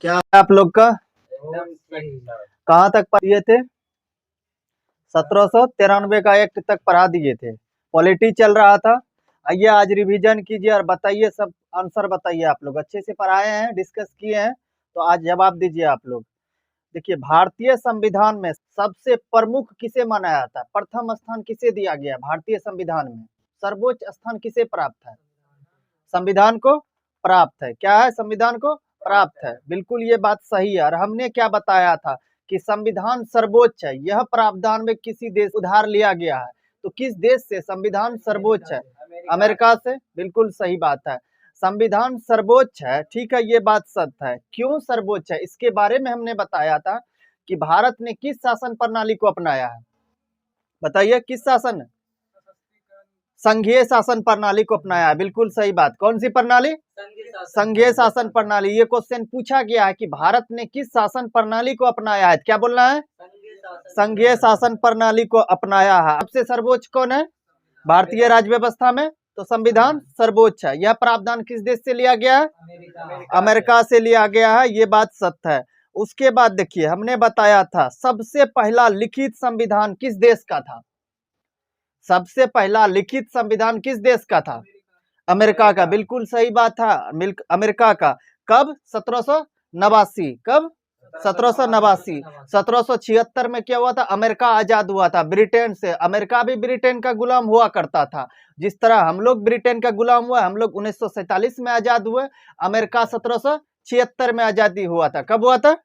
क्या आप लोग का एकदम सही सर। कहाँ तक पढ़िए थे? 1793 का एक्ट तक पढ़ा दिए थे। पॉलिटी चल रहा था। आइए आज रिवीजन कीजिए और बताइए, सब आंसर बताइए। आप लोग अच्छे से पढ़ाए हैं, डिस्कस किए हैं, तो आज जवाब दीजिए आप लोग। देखिए, भारतीय संविधान में सबसे प्रमुख किसे माना जाता है? प्रथम स्थान किसे दिया गया भारतीय संविधान में? सर्वोच्च स्थान किसे प्राप्त है? संविधान को प्राप्त है। क्या है? संविधान को प्राप्त है। बिल्कुल ये बात सही है। और हमने क्या बताया था कि संविधान सर्वोच्च है। यह प्रावधान में किसी देश उधार लिया गया है, तो किस देश से संविधान सर्वोच्च है? अमेरिका से। बिल्कुल सही बात है, संविधान सर्वोच्च है। ठीक है, ये बात सत्य है। क्यों सर्वोच्च है इसके बारे में हमने बताया था कि भारत ने किस शासन प्रणाली को अपनाया है? बताइए, किस शासन? संघीय शासन प्रणाली को अपनाया है। बिल्कुल सही बात। कौन सी प्रणाली? संघीय शासन प्रणाली। ये क्वेश्चन पूछा गया है कि भारत ने किस शासन प्रणाली को अपनाया है। क्या बोलना है? संघीय शासन प्रणाली को अपनाया है। सबसे सर्वोच्च कौन है भारतीय राज्य व्यवस्था में? तो संविधान सर्वोच्च है। यह प्रावधान किस देश से लिया गया है? अमेरिका से लिया गया है। ये बात सत्य है। उसके बाद देखिए, हमने बताया था सबसे पहला लिखित संविधान किस देश का था? सबसे पहला लिखित संविधान किस देश का था? अमेरिका का। बिल्कुल सही बात था, अमेरिका का। कब? 1789। कब? 1789। 1776 में क्या हुआ था? अमेरिका आजाद हुआ था ब्रिटेन से। अमेरिका भी ब्रिटेन का गुलाम हुआ करता था। जिस तरह हम लोग ब्रिटेन का गुलाम हुआ, हम लोग 1947 में आजाद हुए, अमेरिका 1776 में आजादी हुआ था। कब हुआ था?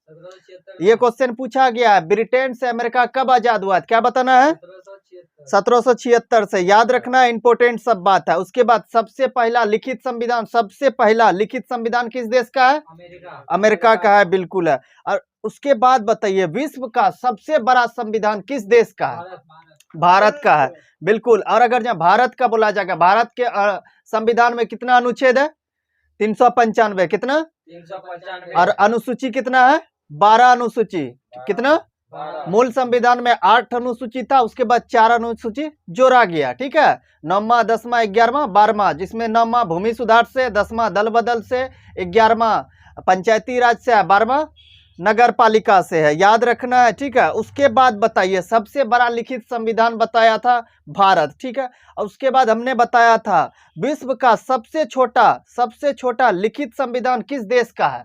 ये क्वेश्चन पूछा गया है, ब्रिटेन से अमेरिका कब आजाद हुआ? क्या बताना है? 1776 से। याद रखना, इंपोर्टेंट सब बात है। उसके बाद सबसे पहला लिखित संविधान, सबसे पहला लिखित संविधान किस देश का है? अमेरिका का है। बिल्कुल है। और उसके बाद बताइए, विश्व का सबसे बड़ा संविधान किस देश का है? भारत का है। बिल्कुल। और अगर जहाँ भारत का बोला जाएगा, भारत के संविधान में कितना अनुच्छेद है? 395। कितना? 395। और अनुसूची कितना है? 12 अनुसूची। कितना? मूल संविधान में 8 अनुसूची था, उसके बाद 4 अनुसूची जोड़ा गया। ठीक है, 9वां, 10वां, 11वां, 12वां, जिसमें 9वां भूमि सुधार से, 10वां दल बदल से, 11वां पंचायती राज से, 12वां नगर पालिका से है। याद रखना है। ठीक है, उसके बाद बताइए, सबसे बड़ा लिखित संविधान बताया था भारत। ठीक है, और उसके बाद हमने बताया था विश्व का सबसे छोटा लिखित संविधान किस देश का है?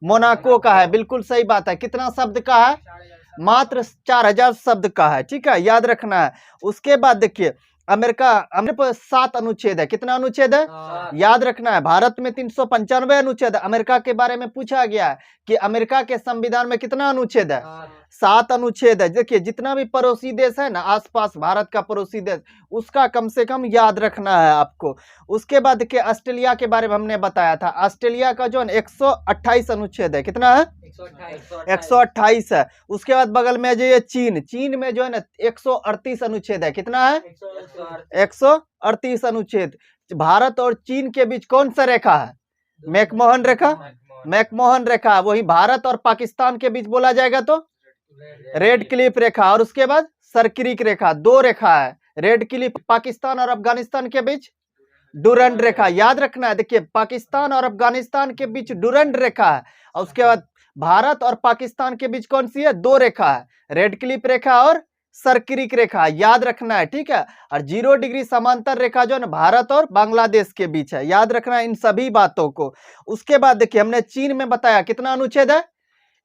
मोनाको का है। बिल्कुल सही बात है। कितना शब्द का है? मात्र 4000 शब्द का है। ठीक है, याद रखना है। उसके बाद देखिए, अमेरिका 7 अनुच्छेद है। कितना अनुच्छेद है? याद रखना है। भारत में 395 अनुच्छेद है। अमेरिका के बारे में पूछा गया है कि अमेरिका के संविधान में कितना अनुच्छेद है? 7 अनुच्छेद है। देखिए, जितना भी पड़ोसी देश है ना, आसपास भारत का पड़ोसी देश, उसका कम से कम याद रखना है आपको। उसके बाद देखिए, ऑस्ट्रेलिया के बारे में हमने बताया था। ऑस्ट्रेलिया का जो 128 अनुच्छेद है। कितना है? 128 है। उसके बाद बगल में जो ये चीन में जो है ना 138 अनुच्छेद है। कितना है? 138 अनुच्छेद। भारत और चीन के बीच कौन सा रेखा है? मैकमोहन रेखा। मैकमोहन रेखा। वही भारत और पाकिस्तान के बीच बोला जाएगा तो रेड क्लिफ रेखा। और उसके बाद सरक्रिक रेखा। 2 रेखा है, रेड क्लिफ। पाकिस्तान और अफगानिस्तान के बीच डुरंड रेखा। याद रखना है। देखिए, पाकिस्तान और अफगानिस्तान के बीच डुरंड रेखा है। और उसके बाद भारत और पाकिस्तान के बीच कौन सी है? 2 रेखा है, रेड क्लिफ रेखा और सरक्रिक रेखा। याद रखना है। ठीक है, और 0 डिग्री समांतर रेखा जो है ना भारत और बांग्लादेश के बीच है। याद रखना है इन सभी बातों को। उसके बाद देखिए, हमने चीन में बताया कितना अनुच्छेद है?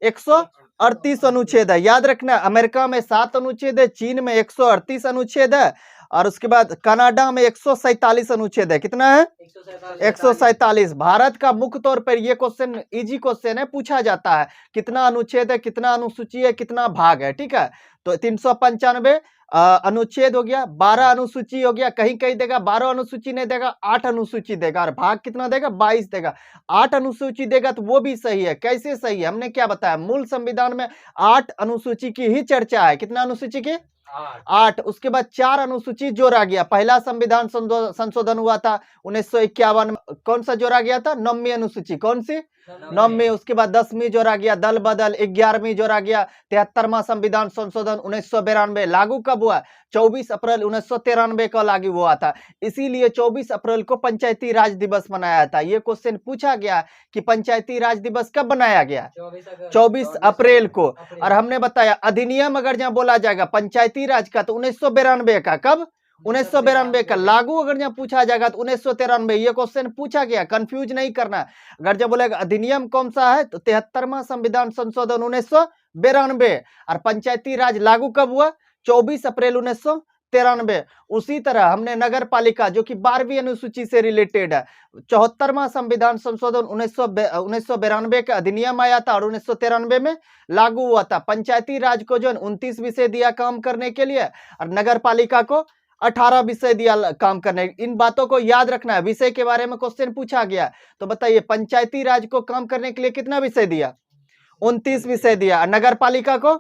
138 अनुच्छेद है। याद रखना है। अमेरिका में 7 अनुच्छेद है, चीन में 138 अनुच्छेद है, और उसके बाद कनाडा में 147 अनुच्छेद है। कितना है? 147। भारत का मुख्य तौर पर यह क्वेश्चन इजी क्वेश्चन है, पूछा जाता है कितना अनुच्छेद है, कितना अनुसूची है, कितना भाग है। ठीक है, तो 395 अनुच्छेद हो गया, 12 अनुसूची हो गया। कहीं कहीं देगा 12 अनुसूची नहीं देगा, 8 अनुसूची देगा। और भाग कितना देगा? 22 देगा। 8 अनुसूची देगा तो वो भी सही है। कैसे सही है? हमने क्या बताया, मूल संविधान में 8 अनुसूची की ही चर्चा है। कितना अनुसूची की? 8। उसके बाद 4 अनुसूची जोड़ा गया। पहला संविधान संशोधन हुआ था 1951 में। कौन सा जोड़ा गया था? 9वीं अनुसूची। कौन सी? 9वीं, उसके बाद 10वीं जोड़ा गया, दल बदल, 11वीं जोड़ा गया, 73वां संविधान संशोधन 1992 लागू कब हुआ? 24 अप्रैल 1993 को लागू हुआ था। इसीलिए 24 अप्रैल को पंचायती राज दिवस मनाया था। ये क्वेश्चन पूछा गया कि पंचायती राज दिवस कब बनाया गया? 24 अप्रैल को। और हमने बताया अधिनियम अगर जहां बोला जाएगा पंचायती राज का तो 1992 का, कब? 1992 का। लागू अगर जहां पूछा जाएगा तो 1993। ये क्वेश्चन पूछा गया, कंफ्यूज नहीं करना। अगर जब बोलेगा अधिनियम कौन सा है तो 73वां संविधान संशोधन 1992। और पंचायती राज लागू कब हुआ? 24 अप्रैल 1993। उसी तरह हमने नगर पालिका जो कि 12वीं अनुसूची से रिलेटेड है, 74वां संविधान संशोधन 1992 का अधिनियम आया था और 1993 में लागू हुआ था। पंचायती राज को जो 29 विषय दिया काम करने के लिए और नगर पालिका को 18 विषय दिया काम करने। इन बातों को याद रखना है, विषय के बारे में क्वेश्चन पूछा गया। तो बताइए पंचायती राज को काम करने के लिए कितना विषय दिया? 29 विषय दिया। नगर पालिका को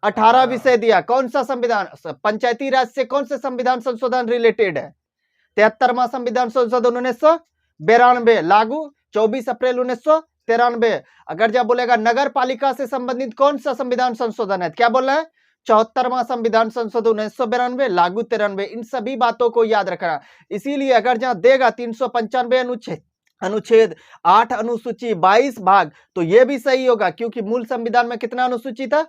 18 विषय दिया। कौन सा संविधान? पंचायती राज से कौन से संविधान संशोधन रिलेटेड है? 73वां संविधान संशोधन 1992 लागू 24 अप्रैल 1993। अगर जब बोलेगा नगर पालिका से संबंधित कौन सा संविधान संशोधन है, क्या बोल रहा है? 74वां संविधान संशोधन 1992 लागू 93। इन सभी बातों को याद रखना। इसीलिए अगर जहां देगा 395 अनुच्छेद 8 अनुसूची 22 भाग, तो ये भी सही होगा क्योंकि मूल संविधान में कितना अनुसूची था?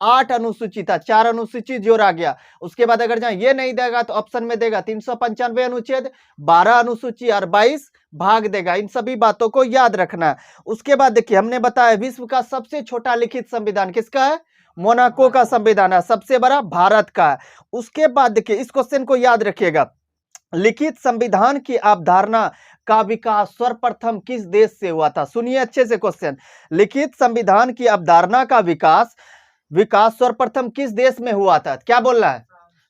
8 अनुसूची था, 4 अनुसूची जोड़ा गया। उसके बाद अगर जहां ये नहीं देगा तो ऑप्शन में देगा 395 अनुच्छेद, 12 अनुसूची और 22 भाग देगा। इन सभी बातों को याद रखना। उसके बाद देखिए हमने बताया विश्व का सबसे छोटा लिखित संविधान किसका है? मोनाको का संविधान है। सबसे बड़ा भारत का है। उसके बाद देखिए इस क्वेश्चन को याद रखिएगा, लिखित संविधान की अवधारणा का विकास सर्वप्रथम किस देश से हुआ था? सुनिए अच्छे से क्वेश्चन। लिखित संविधान की अवधारणा का विकास सर्वप्रथम किस देश में हुआ था? क्या बोल रहा है?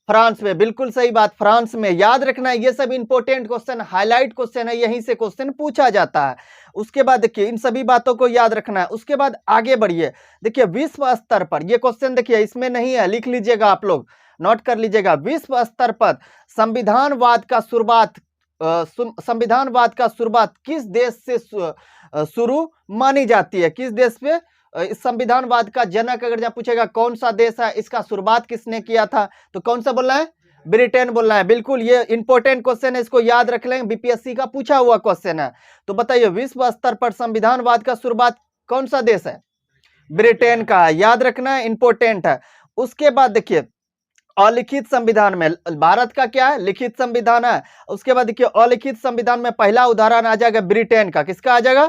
फ्रांस में। बिल्कुल सही बात, फ्रांस में। याद रखना है, ये सब इंपोर्टेंट क्वेश्चन, हाईलाइट क्वेश्चन है, यहीं से क्वेश्चन पूछा जाता है। उसके बाद देखिए इन सभी बातों को याद रखना है। उसके बाद आगे बढ़िए, देखिए विश्व स्तर पर ये क्वेश्चन देखिए इसमें नहीं है, लिख लीजिएगा, आप लोग नोट कर लीजिएगा। विश्व स्तर पर संविधानवाद का शुरुआत किस देश से शुरू मानी जाती है? किस देश पे इस संविधानवाद का जनक अगर जब पूछेगा कौन सा देश है, इसका शुरुआत किसने किया था, तो कौन सा बोलना है? ब्रिटेन बोलना है। बिल्कुल, ये इंपॉर्टेंट क्वेश्चन है, इसको याद रख लेंगे, बीपीएससी का पूछा हुआ क्वेश्चन है। तो बताइए विश्व स्तर पर संविधानवाद का शुरुआत कौन सा देश है? ब्रिटेन का है। याद रखना है, इंपॉर्टेंट है। उसके बाद देखिए अलिखित संविधान में भारत का क्या है? लिखित संविधान है। उसके बाद देखिए अलिखित संविधान में पहला उदाहरण आ जाएगा ब्रिटेन का। किसका आ जाएगा?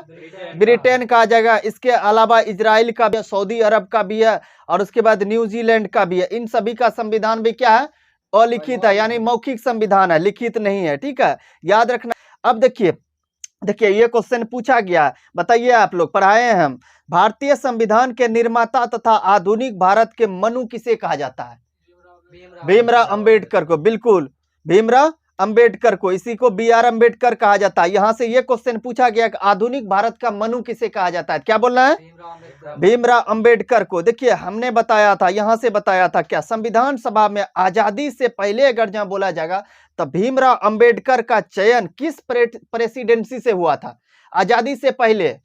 ब्रिटेन का आ जाएगा। इसके अलावा इजराइल का भी है, सऊदी अरब का भी है और उसके बाद न्यूजीलैंड का भी है। इन सभी का संविधान भी क्या है? अलिखित है, यानी मौखिक संविधान है, लिखित नहीं है। ठीक है, याद रखना। अब देखिए ये क्वेश्चन पूछा गया, बताइए आप लोग, पढ़ाए हैं हम। भारतीय संविधान के निर्माता तथा आधुनिक भारत के मनु किसे कहा जाता है? भीमराव अंबेडकर को। बिल्कुल, भीमराव अंबेडकर को, इसी को बी.आर. अंबेडकर कहा जाता है। यहां से ये क्वेश्चन पूछा गया कि आधुनिक भारत का मनु किसे कहा जाता है? क्या बोलना है? भीमराव अंबेडकर को। देखिए हमने बताया था, यहां से बताया था क्या, संविधान सभा में आजादी से पहले अगर जहां बोला जाएगा तो भीमराव अंबेडकर का चयन किस प्रेसिडेंसी से हुआ था? आजादी से पहले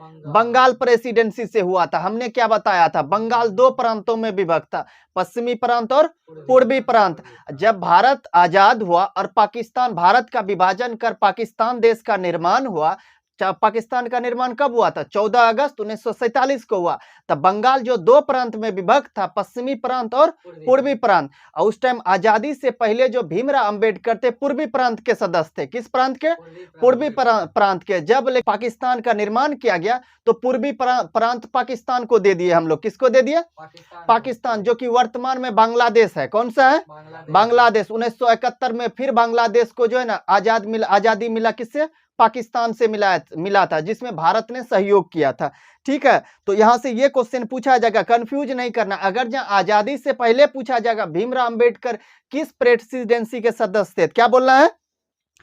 बंगाल प्रेसिडेंसी से हुआ था। हमने क्या बताया था? बंगाल दो प्रांतों में विभक्त था, पश्चिमी प्रांत और पूर्वी प्रांत। जब भारत आजाद हुआ और पाकिस्तान, भारत का विभाजन कर पाकिस्तान देश का निर्माण हुआ, पाकिस्तान का निर्माण कब हुआ था? 14 अगस्त 1947 को हुआ। तब बंगाल जो दो प्रांत में विभक्त था, पश्चिमी प्रांत और पूर्वी प्रांत। और उस टाइम आजादी से पहले जो भीमराव अंबेडकर थे पूर्वी प्रांत के सदस्य थे। किस प्रांत के? पूर्वी प्रांत के। जब पाकिस्तान का निर्माण किया गया तो पूर्वी प्रांत पाकिस्तान को दे दिए हम लोग। किसको दे दिए? पाकिस्तान, जो कि वर्तमान में बांग्लादेश है। कौन सा है? बांग्लादेश। 1971 में फिर बांग्लादेश को जो है ना आजादी मिला। किससे? पाकिस्तान से मिला था, जिसमें भारत ने सहयोग किया था। ठीक है, तो यहां से ये क्वेश्चन पूछा जाएगा, कंफ्यूज नहीं करना। अगर जहां आजादी से पहले पूछा जाएगा भीमराव अंबेडकर किस प्रेसिडेंसी के सदस्य थे? क्या बोलना है?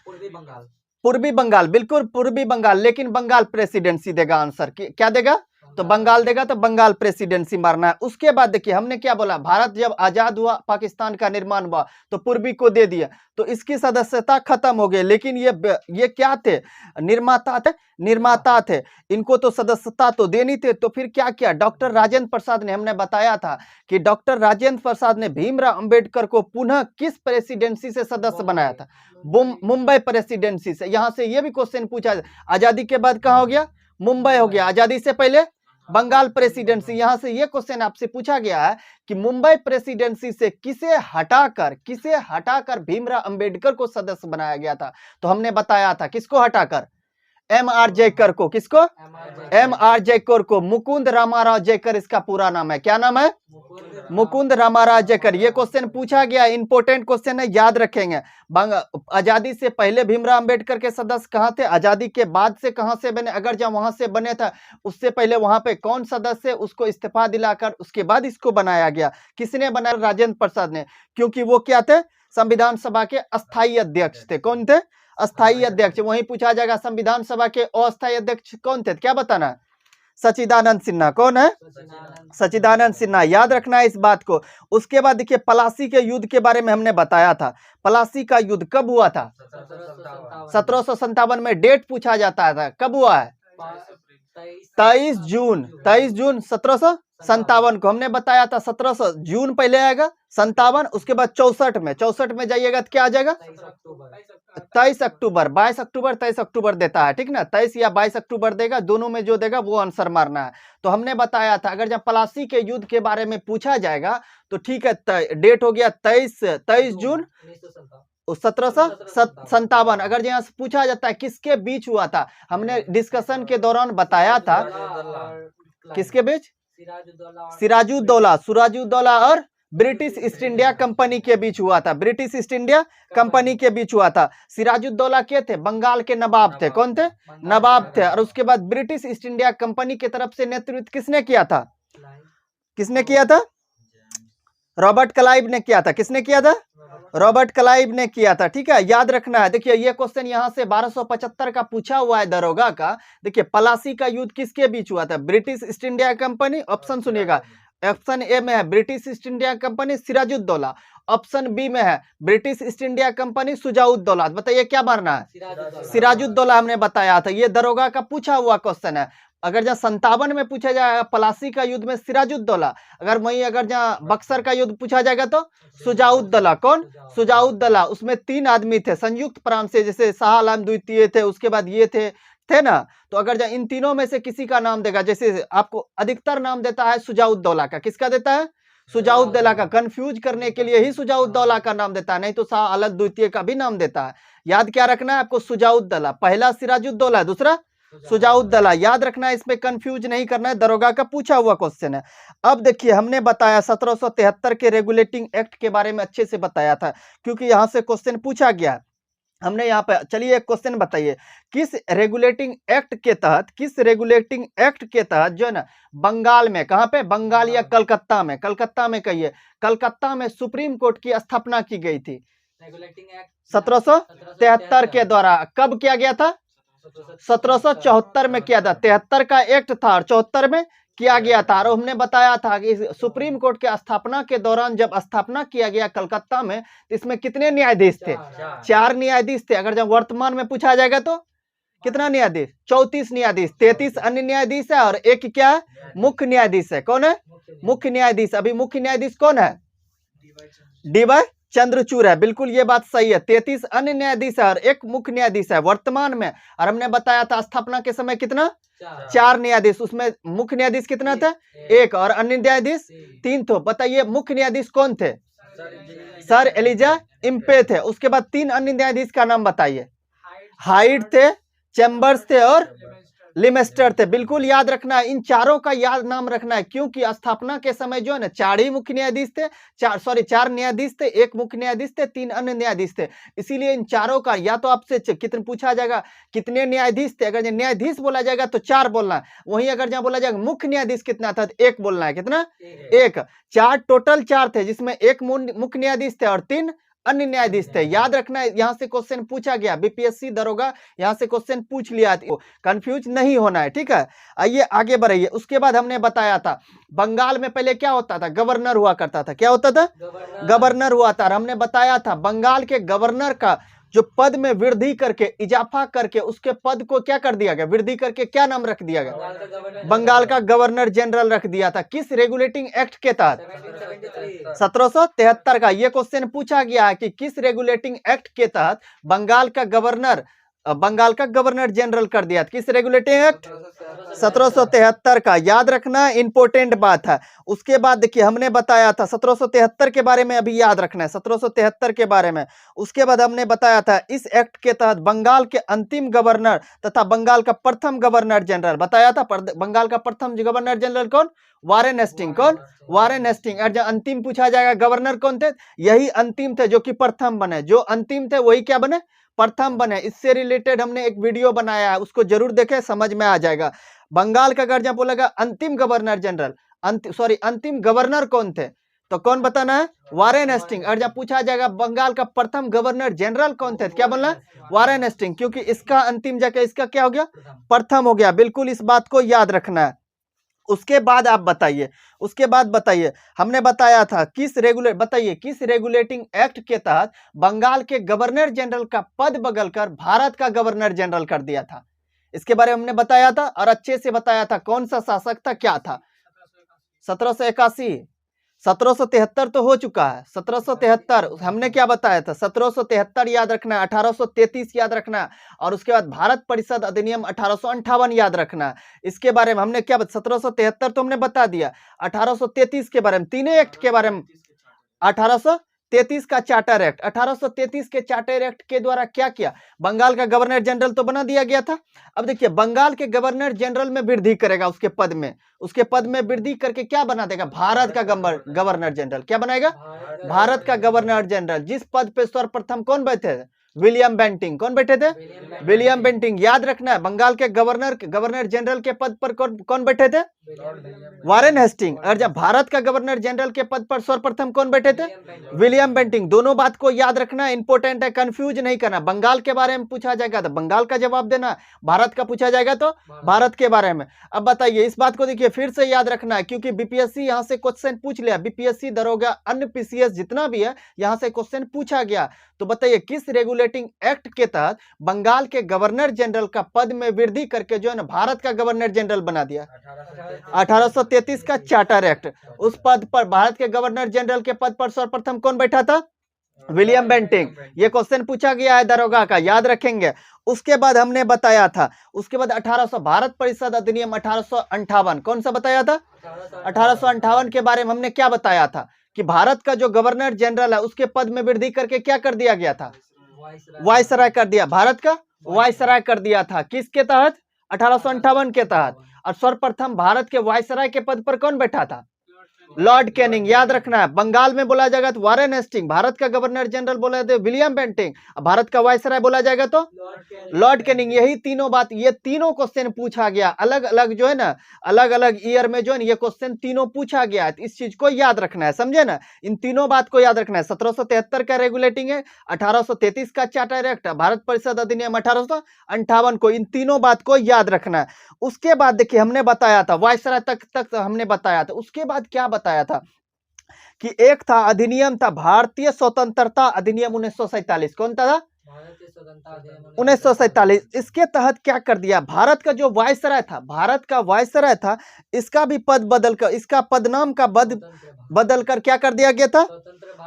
पूर्वी बंगाल। पूर्वी बंगाल। बिल्कुल पूर्वी बंगाल, लेकिन बंगाल प्रेसिडेंसी देगा आंसर। क्या देगा? तो बंगाल देगा तो बंगाल प्रेसिडेंसी मारना है। उसके बाद देखिए हमने क्या बोला, भारत जब आजाद हुआ, पाकिस्तान का निर्माण हुआ तो पूर्वी को दे दिया, तो इसकी सदस्यता खत्म हो गई। लेकिन ये क्या थे, निर्माता थे, इनको तो सदस्यता तो देनी थे। तो फिर क्या किया डॉक्टर राजेंद्र प्रसाद ने, हमने बताया था कि डॉक्टर राजेंद्र प्रसाद ने भीमराव अंबेडकर को पुनः किस प्रेसिडेंसी से सदस्य बनाया था, मुंबई प्रेसिडेंसी से। यहां से ये भी क्वेश्चन पूछा, आजादी के बाद कहां हो गया, मुंबई हो गया, आजादी से पहले बंगाल प्रेसिडेंसी। यहां से यह क्वेश्चन आपसे पूछा गया है कि मुंबई प्रेसिडेंसी से किसे हटाकर भीमराव अंबेडकर को सदस्य बनाया गया था। तो हमने बताया था किसको हटाकर, एम.आर. जयकर को, किसको, एम.आर. जयकर को। मुकुंद रामाराव जयकर इसका पूरा नाम है, क्या नाम है, मुकुंद रामाराव जयकर। ये क्वेश्चन पूछा गया, इंपोर्टेंट क्वेश्चन है, याद रखेंगे। आजादी से पहले भीमराव अंबेडकर के सदस्य कहाँ थे, आजादी के बाद से कहां से बने, अगर जब वहां से बने था उससे पहले वहां पे कौन सदस्य, उसको इस्तीफा दिलाकर उसके बाद इसको बनाया गया। किसने बनाया, राजेंद्र प्रसाद ने, क्योंकि वो क्या थे, संविधान सभा के अस्थायी अध्यक्ष थे। कौन थे, अस्थायी अध्यक्ष। वहीं पूछा जाएगा संविधान सभा के अस्थायी अध्यक्ष कौन थे, क्या बताना, सच्चिदानंद सिन्हा। कौन है, सच्चिदानंद सिन्हा, याद रखना है इस बात को। उसके बाद देखिए पलासी के युद्ध के बारे में हमने बताया था। पलासी का युद्ध कब हुआ था, 1757 में। डेट पूछा जाता था, कब हुआ है, 23 जून 1757 को। हमने बताया था 1700 जून पहले आएगा, 57, उसके बाद 64 में जाइएगा तो क्या आ जाएगा, 23 अक्टूबर 22 अक्टूबर 23 अक्टूबर देता है, ठीक ना, 23 या 22 अक्टूबर देगा, दोनों में जो देगा वो आंसर मारना है। तो हमने बताया था अगर जब पलासी के युद्ध के बारे में पूछा जाएगा तो ठीक है, डेट हो गया 23 जून 1757। अगर यहाँ से पूछा जाता है किसके बीच हुआ था, हमने डिस्कशन के दौरान बताया था किसके बीच, सिराजुद्दौला और ब्रिटिश ईस्ट इंडिया कंपनी के बीच हुआ था, ब्रिटिश ईस्ट इंडिया कंपनी के बीच हुआ था। सिराजुद्दौला के थे, बंगाल के नवाब थे, कौन थे, नवाब थे। और उसके बाद ब्रिटिश ईस्ट इंडिया कंपनी की तरफ से नेतृत्व किसने किया था, रॉबर्ट क्लाइव ने किया था। किसने किया था, रॉबर्ट क्लाइव ने किया था, ठीक है, याद रखना है। देखिए ये क्वेश्चन यहाँ से 1275 का पूछा हुआ है दरोगा का। देखिए पलासी का युद्ध किसके बीच हुआ था, British East India Company, option सुनिएगा, ऑप्शन ए में है British East India Company Sirajuddaulah, option B में है British East India Company Shujauddaulah. बताइए क्या मारना है, सिराजुद्दौला हमने बताया था। ये दरोगा का पूछा हुआ क्वेश्चन है। अगर जहाँ 57 में पूछा जाएगा पलासी का युद्ध में सिराजुद्दौला, अगर जहाँ बक्सर का युद्ध पूछा जाएगा तो सुजाउद्दौला। कौन, सुजाउद्दौला। उसमें 3 आदमी थे संयुक्त प्राण से, जैसे शाह आलम द्वितीय थे, उसके बाद ये थे ना। तो अगर जहाँ इन तीनों में से किसी का नाम देगा, जैसे आपको अधिकतर नाम देता है सुजाउद्दौला का, किसका देता है, सुजाउद्दौला का। कंफ्यूज करने के लिए ही सुजाउद्दौला का नाम देता है, नहीं तो शाह आलम द्वितीय का भी नाम देता है। याद क्या रखना है आपको, सुजाउद्दौला, पहला सिराजुद्दौला, दूसरा सुजाउद्दौला, याद रखना है, इसमें कंफ्यूज नहीं करना है, दरोगा का पूछा हुआ क्वेश्चन है। अब देखिए हमने बताया 1773 के रेगुलेटिंग एक्ट के बारे में अच्छे से बताया था, क्योंकि यहां से क्वेश्चन पूछा गया। हमने यहाँ पे, चलिए एक क्वेश्चन बताइए, किस रेगुलेटिंग एक्ट के तहत जो है ना बंगाल में, कहां पे, बंगाल या कलकत्ता में कहिए, कलकत्ता में सुप्रीम कोर्ट की स्थापना की गई थी, रेगुलेटिंग एक्ट 1773 के द्वारा। कब किया गया था, 1774 में किया था। 73 का एक्ट था और 74 में किया गया था। और हमने बताया था कि सुप्रीम कोर्ट के स्थापना के दौरान जब स्थापना किया गया कलकत्ता में, तो इसमें कितने न्यायाधीश थे, 4 न्यायाधीश थे। अगर जब वर्तमान में पूछा जाएगा तो कितना न्यायाधीश, 34 न्यायाधीश, 33 अन्य न्यायाधीश है और एक क्या है, मुख्य न्यायाधीश है। कौन है, मुख्य न्यायाधीश। अभी मुख्य न्यायाधीश कौन है, डी.वाई. चंद्रचूड़ है, बिल्कुल ये बात सही है। 33 अन्य न्यायाधीश है और एक मुख्य न्यायाधीश है वर्तमान में। और हमने बताया था स्थापना के समय कितना, 4 न्यायाधीश, उसमें मुख्य न्यायाधीश कितना था, 1, और अन्य न्यायाधीश 3 थे। बताइए मुख्य न्यायाधीश कौन थे, सर एलिजा इम्पे थे। उसके बाद 3 अन्य न्यायाधीश का नाम बताइए, हाइड थे, चैम्बर्स थे और लिमेस्टर थे। बिल्कुल याद रखना है, इन चारों का याद नाम रखना है, क्योंकि स्थापना के समय जो है ना 4 ही मुख्य न्यायाधीश थे, 4 न्यायाधीश थे, 1 मुख्य न्यायाधीश थे, 3 अन्य न्यायाधीश थे। इसीलिए इन चारों का, या तो आपसे कितने पूछा जाएगा कितने न्यायाधीश थे, अगर न्यायाधीश बोला जाएगा तो 4 बोलना है, वहीं अगर जहां बोला जाएगा मुख्य न्यायाधीश कितना था तो 1 बोलना है। कितना, 1। 4 टोटल 4 थे, जिसमें 1 मुख्य न्यायाधीश थे और 3 अन्य न्यायाधीश थे। याद रखना है, यहाँ से क्वेश्चन पूछा गया, बीपीएससी दरोगा यहाँ से क्वेश्चन पूछ लिया, कंफ्यूज नहीं होना है, ठीक है। आइए आगे बढ़िए। उसके बाद हमने बताया था बंगाल में पहले क्या होता था, गवर्नर हुआ करता था। क्या होता था? गवर्नर हुआ था। हमने बताया था बंगाल के गवर्नर का जो पद में वृद्धि करके, इजाफा करके उसके पद को क्या कर दिया गया, वृद्धि करके क्या नाम रख दिया गया, बंगाल का गवर्नर जनरल रख दिया था। किस रेगुलेटिंग एक्ट के तहत? 1773 का। यह क्वेश्चन पूछा गया है कि किस रेगुलेटिंग एक्ट के तहत बंगाल का गवर्नर जनरल कर दिया। किस रेगुलेटिंग एक्ट? 1773 का। याद रखना, इंपोर्टेंट बात है। उसके बाद देखिए हमने बताया था 1773 के बारे में, अभी याद रखना है 1773 के बारे में। उसके बाद हमने बताया था इस एक्ट के तहत बंगाल के अंतिम गवर्नर तथा बंगाल का प्रथम गवर्नर जनरल, बताया था बंगाल का प्रथम गवर्नर जनरल कौन? Warren Hasting. कौन? Warren Hasting. और जो अंतिम पूछा जाएगा गवर्नर कौन थे? यही अंतिम थे जो कि प्रथम बने। जो अंतिम थे वही क्या बने? प्रथम बने। इससे रिलेटेड हमने एक वीडियो बनाया है, उसको जरूर देखें, समझ में आ जाएगा। बंगाल का अगर जब बोलेगा अंतिम गवर्नर जनरल, अंतिम गवर्नर कौन थे, तो कौन बताना है? Warren Hasting. और जब पूछा जाएगा बंगाल का प्रथम गवर्नर जनरल कौन थे, क्या बोलना है? वारेन हेस्टिंग, क्योंकि इसका अंतिम जगह इसका क्या हो गया? प्रथम हो गया। बिल्कुल इस बात को याद रखना है। उसके बाद आप बताइए, उसके बाद बताइए, हमने बताया था किस रेगुलेटिंग एक्ट के तहत बंगाल के गवर्नर जनरल का पद बदलकर भारत का गवर्नर जनरल कर दिया था। इसके बारे में हमने बताया था और अच्छे से बताया था। कौन सा शासक था, क्या था? 1781। 1773 तो हो चुका है। 1773 हमने क्या बताया था? 1773 याद रखना है, 1833 याद रखना है, और उसके बाद भारत परिषद अधिनियम 1858 याद रखना है। इसके बारे में हमने क्या 1773 तो हमने बता दिया। 1833 के बारे में, तीनों एक्ट के बारे में, 1833 का चार्टर एक्ट, 1833 के चार्टर एक्ट के द्वारा क्या किया? बंगाल का गवर्नर जनरल तो बना दिया गया था। अब देखिए बंगाल के गवर्नर जनरल में वृद्धि करेगा, उसके पद में वृद्धि करके क्या बना देगा? भारत का गवर्नर जनरल। क्या बनाएगा? भारत का गवर्नर जनरल। जिस पद पे सर्वप्रथम कौन बैठे थे? William Bentinck. कौन बैठे थे? William Bentinck. याद रखना है बंगाल के गवर्नर जनरल के पद पर कौन बैठे थे? Warren Hasting. और जब भारत का गवर्नर जनरल के पद पर सर्वप्रथम कौन बैठे थे? William Bentinck. दोनों बात को याद रखना, इंपॉर्टेंट है, कंफ्यूज नहीं करना। बंगाल के बारे में पूछा जाएगा तो बंगाल का जवाब देना, भारत का पूछा जाएगा तो भारत के बारे में। अब बताइए, इस बात को देखिए फिर से याद रखना है, क्योंकि बीपीएससी यहां से क्वेश्चन पूछ लिया। बीपीएससी दरोगा अन्य पीसीएस जितना भी है यहां से क्वेश्चन पूछा गया। तो बताइए किस रेगुलेटिंग एक्ट के तहत बंगाल के गवर्नर जनरल का पद में वृद्धि करके जो है ना भारत का गवर्नर जनरल बना दिया? 1833 का चार्टर एक्ट। उस पद पर, भारत के गवर्नर जनरल के पद पर सर्वप्रथम कौन बैठा था? William Bentinck. ये क्वेश्चन पूछा गया है दरोगा का, याद रखेंगे। उसके बाद हमने बताया था, उसके बाद 1800 भारत परिषद अधिनियम 1858, कौन सा बताया था? 1858 के बारे में हमने क्या बताया था कि भारत का जो गवर्नर जनरल है उसके पद में वृद्धि करके क्या कर दिया गया था? वायसराय कर दिया। भारत का वायसराय कर दिया था। किसके तहत? 1858 के तहत। और सर्वप्रथम भारत के वायसराय के पद पर कौन बैठा था? Lord Canning. याद रखना है, बंगाल में बोला जाएगा तो वारेन हेस्टिंग, भारत का गवर्नर जनरल बोला जाए विलियम बेंटिंग, भारत का वायसराय बोला जाएगा तो लॉर्ड कैनिंग। यही तीनों बात, ये तीनों क्वेश्चन पूछा गया अलग अलग जो है ना, अलग अलग ईयर में जो है ये क्वेश्चन तीनों पूछा गया है। इस चीज को याद रखना है, समझे ना, इन तीनों बात को याद रखना है। 1773 का रेगुलेटिंग है, 1833 का चार्टर एक्ट, भारत परिषद अधिनियम 1858 को, इन तीनों बात को याद रखना है। उसके बाद देखिए हमने बताया था वायसराय तक हमने बताया था। उसके बाद क्या बताया था कि एक था अधिनियम था भारतीय स्वतंत्रता अधिनियम 1947। कौन था? 1947। इसके तहत क्या कर दिया? भारत का जो वायसराय था, भारत का वायसराय था, इसका भी पद बदलकर, इसका पदनाम का बदलकर क्या कर दिया गया था?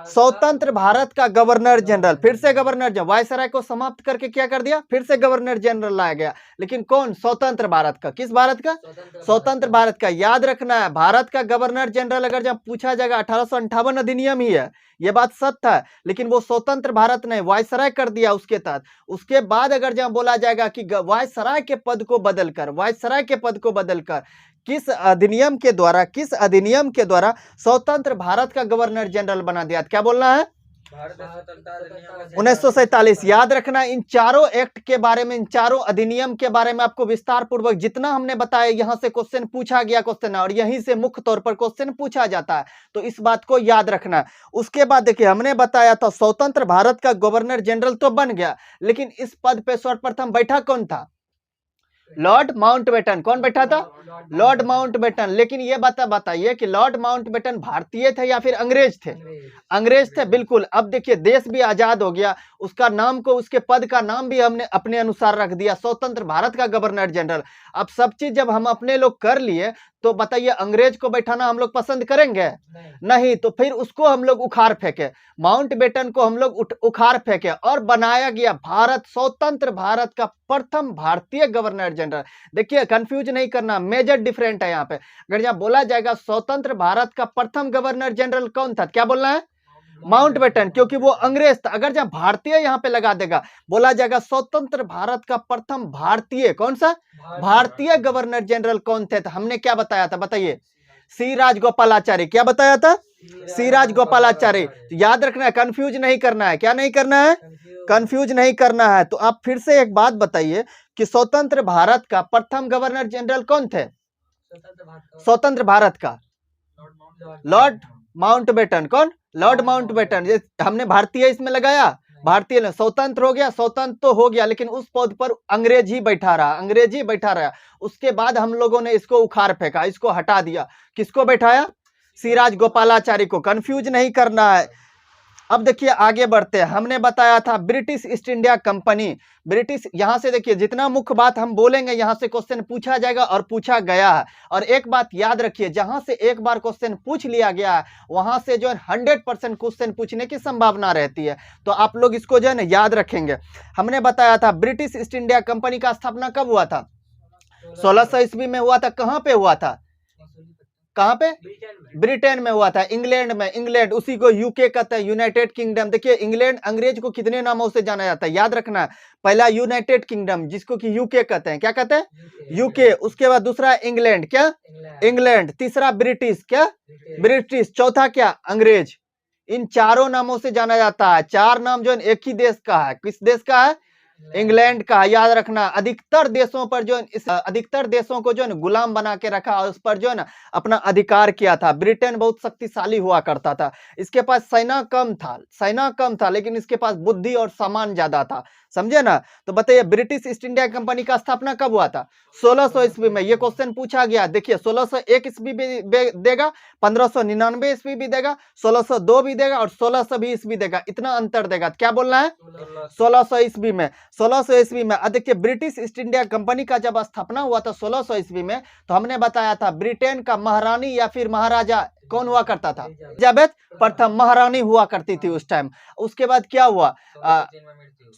स्वतंत्र भारत का गवर्नर जनरल। फिर से गवर्नर जनरल, वायसराय को समाप्त करके क्या कर दिया? फिर से गवर्नर जनरल लाया गया, लेकिन कौन? स्वतंत्र भारत का। किस भारत का? स्वतंत्र भारत का। याद रखना है, भारत का गवर्नर जनरल अगर जब पूछा जाएगा 1858 अधिनियम ही है, ये बात सत्य है, लेकिन वो स्वतंत्र भारत ने वायसराय कर दिया उसके तहत। उसके बाद अगर जब बोला जाएगा कि वायसराय के पद को बदलकर, वायसराय के पद को बदलकर किस अधिनियम के द्वारा स्वतंत्र भारत का गवर्नर जनरल बना दिया? क्या बोलना है? भारत स्वतंत्रता अधिनियम 1947। याद रखना इन चारों एक्ट के बारे में, इन चारों अधिनियम के बारे में आपको विस्तार पूर्वक जितना हमने बताया, यहां से क्वेश्चन पूछा गया क्वेश्चन, और यहीं से मुख्य तौर पर क्वेश्चन पूछा जाता है, तो इस बात को याद रखना। उसके बाद देखिए हमने बताया था स्वतंत्र भारत का गवर्नर जनरल तो बन गया, लेकिन इस पद पे सर्वप्रथम बैठा कौन था? Lord Mountbatten. कौन बैठा था? Lord Mountbatten. लेकिन ये बताइए कि लॉर्ड माउंटबेटन भारतीय थे या फिर अंग्रेज थे? अंग्रेज थे, बिल्कुल। अब देखिए देश भी आजाद हो गया, उसका नाम को, उसके पद का नाम भी हमने अपने अनुसार रख दिया, स्वतंत्र भारत का गवर्नर जनरल। अब सब चीज जब हम अपने लोग कर लिए, तो बताइए अंग्रेज को बैठाना हम लोग पसंद करेंगे? नहीं। तो फिर उसको हम लोग उखाड़ फेंके, माउंटबेटन को हम लोग उखाड़ फेंके, और बनाया गया भारत, स्वतंत्र भारत का प्रथम भारतीय गवर्नर जनरल। देखिए कंफ्यूज नहीं करना, मेजर डिफरेंट है यहाँ पे। अगर यहाँ बोला जाएगा स्वतंत्र भारत का प्रथम गवर्नर जनरल कौन था, क्या बोलना है? माउंटबेटन, क्योंकि वो अंग्रेज था। अगर जब भारतीय यहाँ पे लगा देगा, बोला जाएगा स्वतंत्र भारत का प्रथम भारतीय, कौन सा भारतीय गवर्नर जनरल कौन थे? तो हमने क्या बताया था, बताइए? सी राजगोपालाचारी। क्या बताया था? सी राजगोपालाचारी। तो याद रखना है, कंफ्यूज नहीं करना है। क्या नहीं करना है? कंफ्यूज नहीं करना है। तो आप फिर से एक बात बताइए कि स्वतंत्र भारत का प्रथम गवर्नर जनरल कौन थे? स्वतंत्र भारत का लॉर्ड माउंटबेटन। कौन? Lord Mountbatten. हमने भारतीय इसमें लगाया, भारतीय ने स्वतंत्र हो गया, स्वतंत्र तो हो गया, लेकिन उस पद पर अंग्रेज ही बैठा रहा, अंग्रेज ही बैठा रहा। उसके बाद हम लोगों ने इसको उखाड़ फेंका, इसको हटा दिया। किसको बैठाया? सी राजगोपालाचारी को। कंफ्यूज नहीं करना है। अब देखिए आगे बढ़ते हैं। हमने बताया था British East India company, British, यहां से देखिए जितना मुख्य बात हम बोलेंगे यहां से क्वेश्चन पूछा जाएगा और पूछा गया है। और एक बात याद रखिए, जहां से एक बार क्वेश्चन पूछ लिया गया है, वहां से जो है 100% क्वेश्चन पूछने की संभावना रहती है। तो आप लोग इसको जो है ना याद रखेंगे। हमने बताया था ब्रिटिश ईस्ट इंडिया कंपनी का स्थापना कब हुआ था? 1600 ईस्वी में हुआ था। कहां पे हुआ था? कहां पे? ब्रिटेन में हुआ था, इंग्लैंड में। इंग्लैंड, उसी को यूके कहते हैं, यूनाइटेड किंगडम। देखिए इंग्लैंड अंग्रेज को कितने नामों से जाना जाता है, याद रखना। पहला यूनाइटेड किंगडम, जिसको कि यूके कहते हैं। क्या कहते हैं? यूके। उसके बाद दूसरा इंग्लैंड। क्या? इंग्लैंड। तीसरा ब्रिटिश। क्या? ब्रिटिश। चौथा क्या? अंग्रेज। इन चारों नामों से जाना जाता है। चार नाम जो है एक ही देश का है। किस देश का है? इंग्लैंड का। याद रखना। अधिकतर देशों पर जो इस अधिकतर देशों को जो है गुलाम बना के रखा और उस पर जो है ना अपना अधिकार किया था। ब्रिटेन बहुत शक्तिशाली हुआ करता था, इसके पास सेना कम था, लेकिन इसके पास बुद्धि और सामान ज्यादा था। समझे ना? तो बताइए ब्रिटिश ईस्ट इंडिया कंपनी का स्थापना कब हुआ था? 1600 ईस्वी में। ये क्वेश्चन पूछा गया। देखिए 1601 ईस्वी भी देगा, 1599 ईस्वी भी देगा, 1602 भी देगा और 1620 ईस्वी देगा। इतना अंतर देगा। क्या बोलना है? 1600 ईस्वी में। 1600 ईस्वी में। देखिए ब्रिटिश ईस्ट इंडिया कंपनी का जब स्थापना हुआ था 1600 ईस्वी में, तो हमने बताया था ब्रिटेन का महारानी या फिर महाराजा कौन हुआ करता था? एलिजाबेथ प्रथम महारानी हुआ करती थी उस टाइम। उसके बाद क्या हुआ?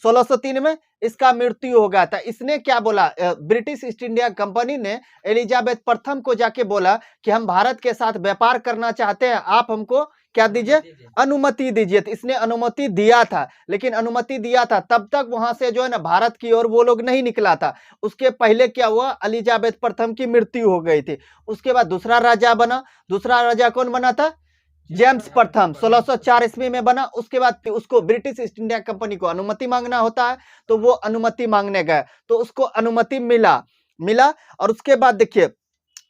1603 में इसका मृत्यु हो गया था। इसने क्या बोला? ब्रिटिश ईस्ट इंडिया कंपनी ने एलिजाबेथ प्रथम को जाके बोला कि हम भारत के साथ व्यापार करना चाहते हैं, आप हमको क्या दीजिए? अनुमति दीजिए। तो इसने अनुमति दिया था, लेकिन अनुमति दिया था तब तक वहां से जो है ना भारत की ओर वो लोग नहीं निकला था। उसके पहले क्या हुआ? एलिजाबेथ प्रथम की मृत्यु हो गई थी। उसके बाद दूसरा राजा बना। दूसरा राजा कौन बना था? जेम्स प्रथम। 1604 ईस्वी में बना। उसके बाद उसको ब्रिटिश ईस्ट इंडिया कंपनी को अनुमति मांगना होता है, तो वो अनुमति मांगने गए, तो उसको अनुमति मिला। और उसके बाद देखिए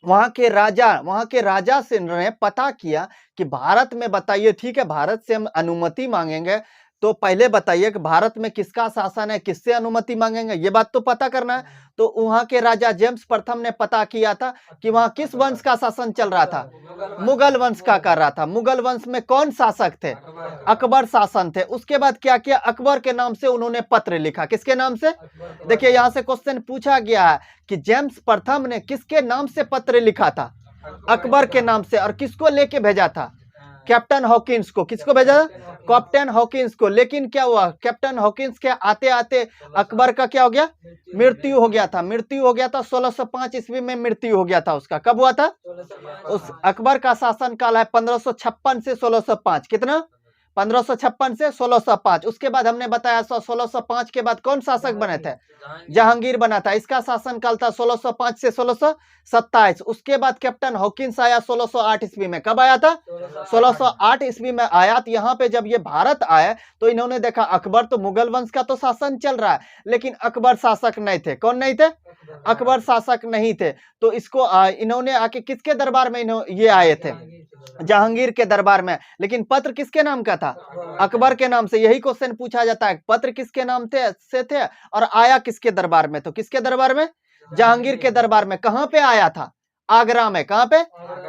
वहां के राजा से ने पता किया कि भारत में, बताइए ठीक है भारत से हम अनुमति मांगेंगे, तो पहले बताइए कि भारत में किसका शासन है, किससे अनुमति मांगेंगे, ये बात तो पता करना है। तो वहां के राजा जेम्स प्रथम ने पता किया था कि वहां किस वंश का शासन चल रहा था? मुगल वंश का कर रहा था। मुगल वंश में कौन शासक थे? अकबर शासन थे। उसके बाद क्या किया? अकबर के नाम से उन्होंने पत्र लिखा। किसके नाम से? देखिए यहां से क्वेश्चन पूछा गया है कि जेम्स प्रथम ने किसके नाम से पत्र लिखा था? अकबर के नाम से। और किसको लेके भेजा था? कैप्टन हॉकिंस को। किसको भेजा? कैप्टन हॉकिंस को। लेकिन क्या हुआ? कैप्टन हॉकिंस के आते आते अकबर का क्या हो गया? मृत्यु हो गया था। 1605 ईस्वी में मृत्यु हो गया था उसका। कब हुआ था? उस अकबर का शासन काल है 1556 से 1605। कितना? 1556 से 1605। उसके बाद हमने बताया 1605 के बाद कौन शासक बने थे? जहांगीर बना था। इसका शासनकाल था 1605 से 1627। उसके बाद कैप्टन हॉकिंस आया 1608 ईस्वी में। कब आया था? 1608 ईस्वी में आया। तो यहाँ पे जब ये भारत आए तो इन्होंने देखा अकबर तो मुगल वंश का तो शासन चल रहा है, लेकिन अकबर शासक नहीं थे। कौन नहीं थे? अकबर शासक नहीं थे। तो इसको इन्होंने आके किसके दरबार में ये आए थे? जहांगीर के दरबार में। लेकिन पत्र किसके नाम का था? अकबर के नाम से। यही क्वेश्चन पूछा जाता है, पत्र किसके नाम से थे और आया किसके दरबार में? तो किसके दरबार में? जहांगीर के दरबार में। कहां पे आया था? आगरा में। कहां पे?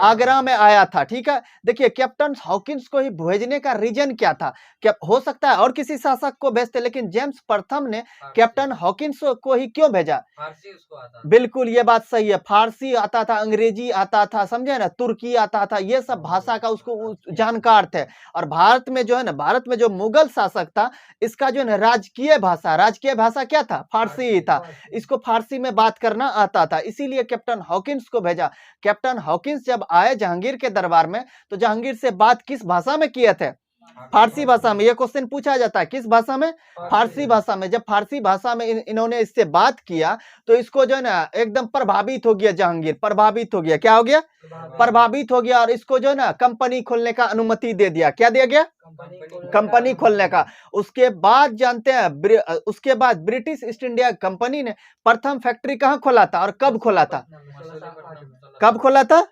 आगरा में आया था। ठीक है, देखिए कैप्टन हॉकिंस को ही भेजने का रीजन क्या था? क्या हो सकता है और किसी शासक को भेजते, लेकिन जेम्स प्रथम ने कैप्टन हॉकिंस को ही क्यों भेजा? फारसी उसको आता था। बिल्कुल ये बात सही है। फारसी आता था, अंग्रेजी आता था, समझे ना, तुर्की आता था, ये सब भाषा का उसको जानकार थे। और भारत में जो है ना, भारत में जो मुगल शासक था, इसका जो है ना राजकीय भाषा क्या था? फारसी ही था। इसको फारसी में बात करना आता था, इसीलिए कैप्टन हॉकिंस को भेजा। कैप्टन हॉकिंस जब आए जहांगीर के दरबार में तो जहांगीर से बात किस भाषा में किए थे? फारसी भाषा में। ये क्वेश्चन पूछा जाता है, किस भाषा में? फारसी भाषा में। जब फारसी भाषा में इन्होंने इससे बात किया तो इसको जो है ना एकदम प्रभावित हो गया जहांगीर। प्रभावित हो गया। क्या हो गया? प्रभावित हो गया। और इसको जो है ना कंपनी खोलने का अनुमति दे दिया। क्या दिया गया? कंपनी खोलने का। उसके बाद जानते हैं, उसके बाद ब्रिटिश ईस्ट इंडिया कंपनी ने प्रथम फैक्ट्री कहाँ खोला था और कब खोला था? कब खोला था?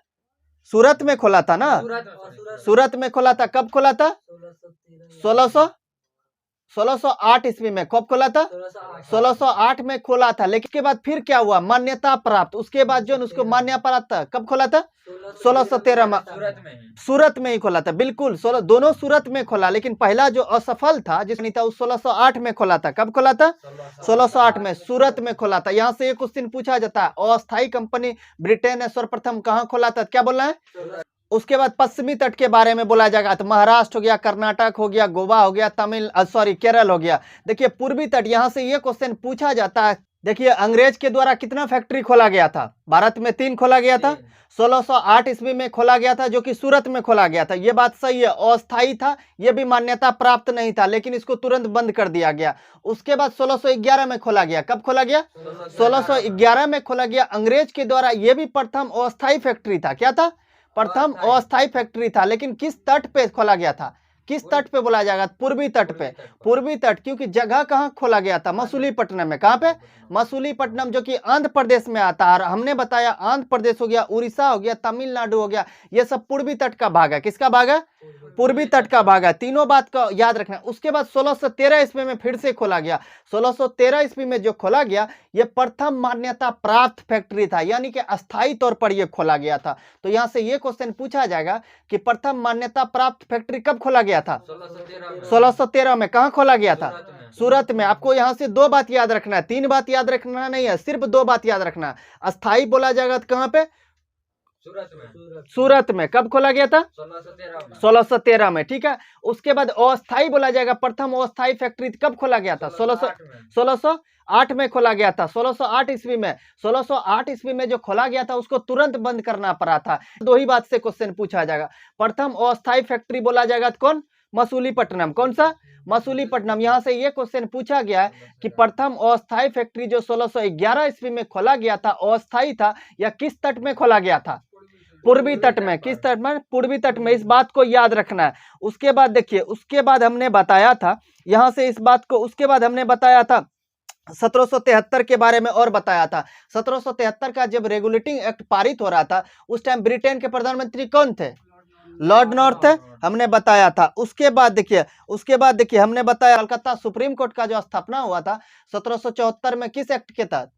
सूरत में खोला था ना। सूरत में खोला था। कब खोला था? 1608 ईस्वी में। कब खोला था? 1608 में खोला था। लेकिन के बाद फिर क्या हुआ? मान्यता प्राप्त। उसके बाद जो उसको मान्यता प्राप्त था, कब खोला था? 1613 में। सूरत में ही खोला था। बिल्कुल, दोनों सूरत में खोला। लेकिन पहला जो असफल था जिसने था उस 1608 में खोला था। कब खोला था? 1608 में सूरत में खोला था। यहाँ से एक क्वेश्चन पूछा जाता है, अस्थायी कंपनी ब्रिटेन ने सर्वप्रथम कहाँ खोला था? क्या बोलना है? उसके बाद पश्चिमी तट के बारे में बोला जाएगा तो महाराष्ट्र हो गया, कर्नाटक हो गया, गोवा हो गया, केरल हो गया। देखिए पूर्वी तट, यहाँ से ये क्वेश्चन पूछा जाता है। देखिए अंग्रेज के द्वारा कितना फैक्ट्री खोला गया था? भारत में 3 खोला गया था। 1608 ईस्वी में खोला गया था, जो कि सूरत में खोला गया था। ये बात सही है, अस्थायी था, ये भी मान्यता प्राप्त नहीं था, लेकिन इसको तुरंत बंद कर दिया गया। उसके बाद 1611 में खोला गया। कब खोला गया? 1611 में खोला गया। अंग्रेज के द्वारा ये भी प्रथम अस्थायी फैक्ट्री था। क्या था? प्रथम अस्थायी फैक्ट्री था। लेकिन किस तट पे खोला गया था? किस तट पे बोला जाएगा? पूर्वी तट पे। पूर्वी तट, क्योंकि जगह कहाँ खोला गया था? मसूलीपट्टनम में। कहाँ पे? मसूलीपट्टनम, जो कि आंध्र प्रदेश में आता है। और हमने बताया आंध्र प्रदेश हो गया, उड़ीसा हो गया, तमिलनाडु हो गया, ये सब पूर्वी तट का भाग है। किसका भाग है? पूर्वी तट का भाग है। तीनों बात का याद रखना। उसके बाद 1613 ईस्वी में फिर से खोला गया। 1613 ईस्वी में जो खोला गया ये प्रथम मान्यता प्राप्त फैक्ट्री था, यानी कि अस्थायी तौर पर यह खोला गया था। तो यहां से यह क्वेश्चन पूछा जाएगा कि प्रथम मान्यता प्राप्त फैक्ट्री कब खोला गया था? 1613 में। कहां खोला गया था? सूरत में। आपको यहां से 2 बात याद रखना है, 3 बात याद रखना नहीं है, सिर्फ 2 बात याद रखना है। अस्थायी बोला जाएगा तो कहां पे? सूरत में। कब खोला गया था? 1613 में। ठीक है, उसके बाद अस्थायी बोला जाएगा, प्रथम अस्थायी फैक्ट्री कब खोला गया था? 1608 में खोला गया था। 1608 ईस्वी में। 1608 ईस्वी में जो खोला गया था उसको तुरंत बंद करना पड़ा था। 2 ही बात से क्वेश्चन पूछा जाएगा। प्रथम अस्थायी फैक्ट्री बोला जाएगा तो कौन? मसूलीपट्टनम। कौन सा? मसूलीपट्टनम। यहां से ये क्वेश्चन पूछा गया है कि प्रथम अस्थायी फैक्ट्री जो 1611 ईस्वी में खोला गया था, अस्थायी था या किस तट में खोला गया था? पूर्वी तट में। किस तट में? पूर्वी तट में। इस बात को याद रखना है। उसके बाद देखिए, उसके बाद हमने बताया था यहां से इस बात को, उसके बाद हमने बताया था 1773 के बारे में और बताया था। 1773 का जब रेगुलेटिंग एक्ट पारित हो रहा था उस टाइम ब्रिटेन के प्रधानमंत्री कौन थे? लॉर्ड नॉर्थ थे, हमने बताया था। उसके बाद देखिए हमने बताया कलकत्ता सुप्रीम कोर्ट का जो स्थापना हुआ था 1774 में, किस एक्ट के तहत?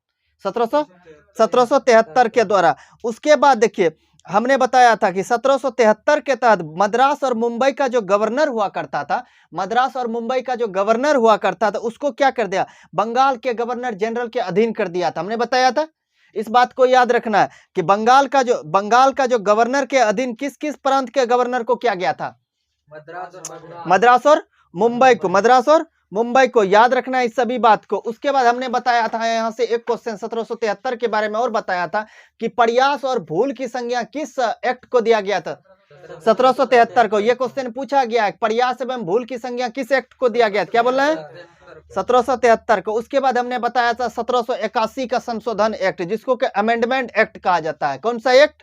1773 के द्वारा। उसके बाद देखिए हमने बताया था कि 1773 के तहत मद्रास और मुंबई का जो गवर्नर हुआ करता था, मद्रास और मुंबई का जो गवर्नर हुआ करता था उसको क्या कर दिया? बंगाल के गवर्नर जनरल के अधीन कर दिया था। हमने बताया था, इस बात को याद रखना है कि बंगाल का जो गवर्नर के अधीन किस किस प्रांत के गवर्नर को किया गया था? मद्रास और मुंबई को याद रखना है इस सभी बात को। उसके बाद हमने बताया था यहां से एक क्वेश्चन 1773 के बारे में और बताया था कि प्रयास और भूल की संज्ञा किस एक्ट को दिया गया था? 1773 को। ये क्वेश्चन पूछा गया है, प्रयास एवं भूल की संज्ञा किस एक्ट को दिया गया था? क्या बोल रहे हैं? 1773 को। उसके बाद हमने बताया था 1781 का संशोधन एक्ट, जिसको कि अमेंडमेंट एक्ट कहा जाता है। कौन सा एक्ट?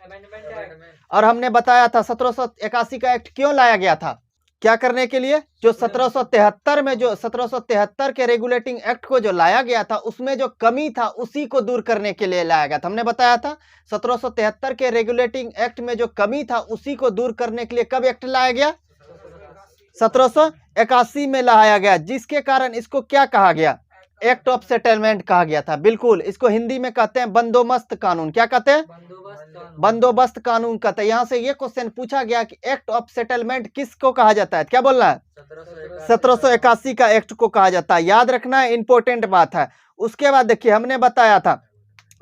और हमने बताया था 1781 का एक्ट क्यों लाया गया था, क्या करने के लिए? जो 1773 में जो 1773 के रेगुलेटिंग एक्ट को जो लाया गया था, उसमें जो कमी था उसी को दूर करने के लिए लाया गया था। हमने बताया था 1773 के रेगुलेटिंग एक्ट में जो कमी था उसी को दूर करने के लिए कब एक्ट लाया गया? 1781 में लाया गया, जिसके कारण इसको क्या कहा गया? एक्ट ऑफ सेटलमेंट कहा गया था। बिल्कुल, इसको हिंदी में कहते हैं बंदोबस्त कानून। क्या कहते हैं? बंदोबस्त कानून कहते हैं। यहां से ये क्वेश्चन पूछा गया कि एक्ट ऑफ सेटलमेंट किसको कहा जाता है? क्या बोलना है? 1781 का एक्ट को कहा जाता है। याद रखना है, इंपॉर्टेंट बात है। उसके बाद देखिए, हमने बताया था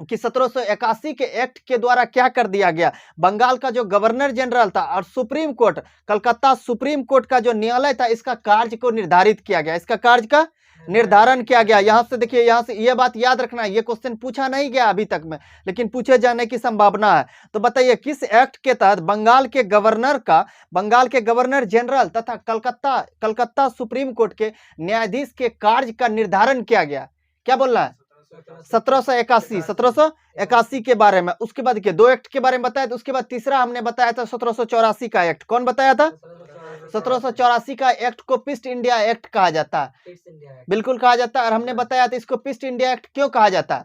कि 1781 के एक्ट के द्वारा क्या कर दिया गया? बंगाल का जो गवर्नर जनरल था और supreme court, Calcutta supreme court का जो न्यायालय था, इसका कार्य को निर्धारित किया गया, इसका कार्य का निर्धारण किया गया। यहां से देखिए, यहां से ये बात याद रखना है, ये क्वेश्चन पूछा नहीं गया अभी तक में, लेकिन पूछे जाने की संभावना है। तो बताइए, किस एक्ट के तहत बंगाल के गवर्नर जनरल तथा कलकत्ता सुप्रीम कोर्ट के न्यायाधीश के कार्य का निर्धारण किया गया? क्या बोलना है? 1781 के बारे में। उसके बाद देखिए, दो एक्ट के बारे में बताया था। उसके बाद तीसरा हमने बताया था 1784 का एक्ट। कौन बताया था? 1784 का एक्ट को पीस्ट इंडिया एक्ट कहा जाता है। बिल्कुल कहा जाता है। और हमने बताया था इसको पीस्ट इंडिया एक्ट क्यों कहा जाता है?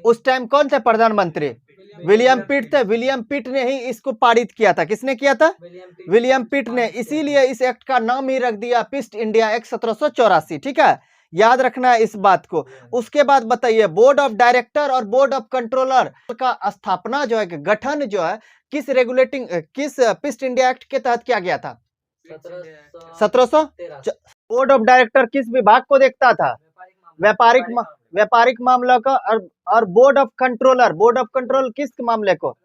उस टाइम कौन थे प्रधानमंत्री? विलियम पिट थे। विलियम पिट ने ही इसको पारित किया था। किसने किया था? विलियम पिट ने। इसीलिए इस एक्ट का नाम ही रख दिया पीस्ट इंडिया एक्ट 1784। ठीक है, याद रखना है इस बात को। उसके बाद बताइए, बोर्ड ऑफ डायरेक्टर और बोर्ड ऑफ कंट्रोलर का स्थापना जो है, गठन जो है, किस पीस्ट इंडिया एक्ट के तहत किया गया था? 1700। बोर्ड ऑफ डायरेक्टर किस विभाग को देखता था? व्यापारिक मामला का। और बोर्ड ऑफ कंट्रोल किस मामले को?